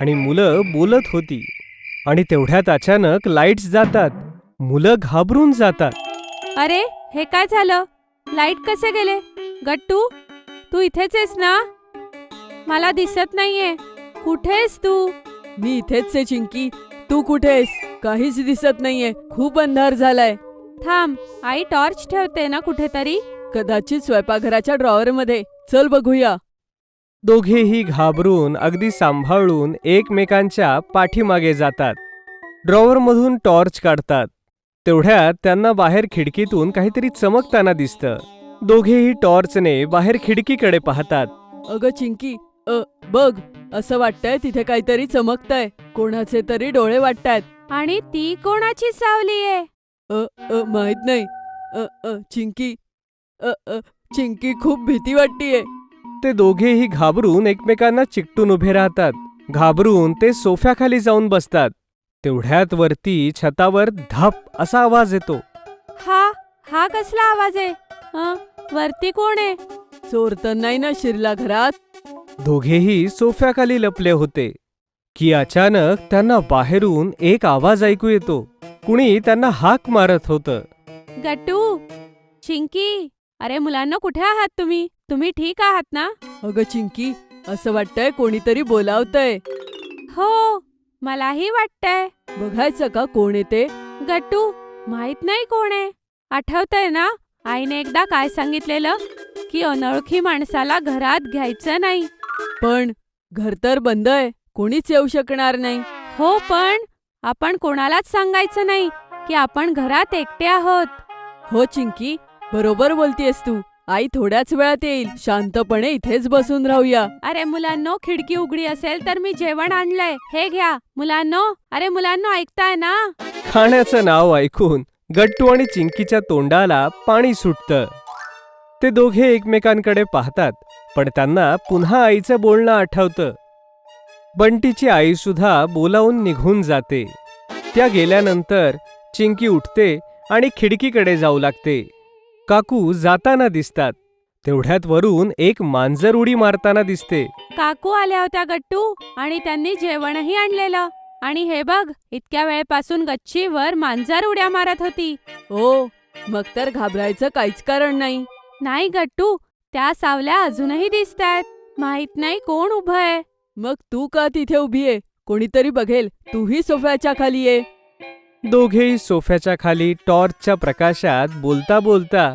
आणि मुलं बोलत होती. आणि तेवढ्यात अचानक लाईट्स जातात. मुलं घाबरून जातात. अरे हे काय झालं? लाईट कसे गेले? गट्टू, तू इथेच आहेस ना? मला दिसत नाहीये. कुठेस तू? मी इथेच आहे चिंकी. तू कुठेस? काहीच दिसत नाहीये. खूप अंधार झालाय. थांब, आई टॉर्च ठेवते ना कुठेतरी. कदाचित स्वयंपाकघराच्या ड्रॉवर मध्ये. चल बघूया. दोघेही घाबरून अगदी सांभाळून एकमेकांच्या पाठीमागे जातात. ड्रॉवरमधून टॉर्च काढतात. तेवढ्यात त्यांना बाहेर खिडकीतून काहीतरी चमकताना दिसतं. दोघेही टॉर्चने बाहेर खिडकीकडे पाहतात. अगं चिंकी, बघ, असं वाटतंय तिथे काहीतरी चमकतंय. कोणाचे तरी डोळे वाटतायत. आणि ती कोणाची सावली आहे? माहित नाही. चिंकी, चिंकी, खूप भीती वाटतीये. ते दोघेही घाबरून एकमेकांना चिकटून उभे राहतात. घाबरून ते सोफ्याखाली जाऊन बसतात. तेवढ्यात वरती छतावर धप असा आवाज येतो. हा कसला आवाज आहे? वरती कोण आहे? चोर तर नाही ना शिरला घरात? दोघेही सोफ्याखाली लपले होते की अचानक त्यांना बाहेरून एक आवाज ऐकू येतो. कुणी त्यांना हाक मारत होतं. गट्टू, चिंकी, अरे मुलांना कुठे आहात तुम्ही? तुम्ही ठीक आहात ना? अगं चिंकी, असं वाटतंय कोणीतरी बोलावतंय. हो, मलाही वाटतंय. बघायचं का कोण येते? गट्टू, माहित नाही कोण आहे. आठवतंय ना, आईने एकदा काय सांगितलेलं की अनोळखी माणसाला घरात घ्यायचं नाही. पण घर तर बंद आहे. कोणीच येऊ शकणार नाही. हो, पण आपण कोणालाच सांगायचं नाही की आपण घरात एकटे आहोत. हो चिंकी, बरोबर बोलतेस तू. आई थोड्याच वेळात येईल. शांतपणे इथेच बसून राहूया. अरे मुलांनो, खिडकी उघडी असेल तर मी जेवण आणलंय, हे घ्या. मुलांनो, अरे मुलांनो, ऐकताय ना? खाण्याचं नाव ऐकून गट्टू आणि चिंकीच्या तोंडाला पाणी सुटतं. ते दोघे एकमेकांकडे पाहतात. पण त्यांना पुन्हा आईचं बोलणं आठवतं. बंटीची आई सुद्धा बोलावून निघून जाते. त्या गेल्यानंतर चिंकी उठते आणि खिडकीकडे जाऊ लागते. काकू जाताना दिसतात. तेवढ्यात वरून एक मांजर उडी मारताना दिसते. काकू आल्या होत्या गट्टू, आणि त्यांनी जेवणही आणलेलं. आणि हे बघ, इतक्या वेळेपासून गच्चीवर मांजर उड्या मारत होती. हो, मग तर घाबरायचं काहीच कारण नाही. नाही गट्टू, त्या सावल्या अजूनही दिसतायत. माहित नाही कोण उभं आहे. मग तू का तिथे उभी आहे? कोणीतरी बघेल. तूही सोफ्याच्या खाली ये. दोघेही सोफ्याच्या खाली टॉर्चच्या प्रकाशात बोलता बोलता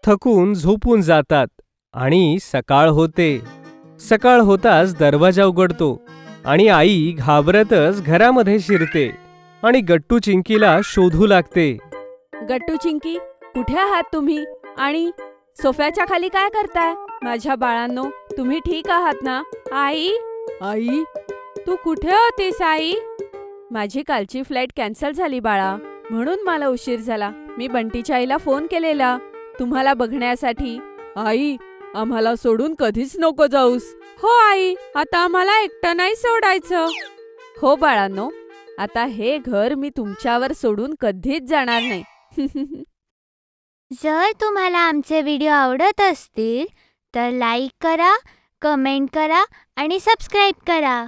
थकून झोपून जातात. आणि सकाळ होते. सकाळ होताच दरवाजा उघडतो आणि आई घाबरतच घरामध्ये शिरते आणि गट्टू चिंकीला शोधू लागते. गट्टू, चिंकी, कुठे आहात तुम्ही? आणि सोफ्याच्या खाली काय करताय? माझ्या बाळांनो, तुम्ही ठीक आहात ना? आई, आई, तू कुठे होतीस आई? माझी कालची फ्लाईट कॅन्सल झाली बाळा, म्हणून मला उशीर झाला. मी बंटीच्या आईला फोन केलेला तुम्हाला बघण्यासाठी. आई, आम्हाला सोडून कधीच नको जाऊस. हो आई, आता आम्हाला एकटं नाही सोडायचं. हो बाळांनो, आता हे घर मी तुमच्यावर सोडून कधीच जाणार नाही. जर तुम्हाला आमचे व्हिडिओ आवडत असतील तर लाईक करा, कमेंट करा आणि सबस्क्राईब करा.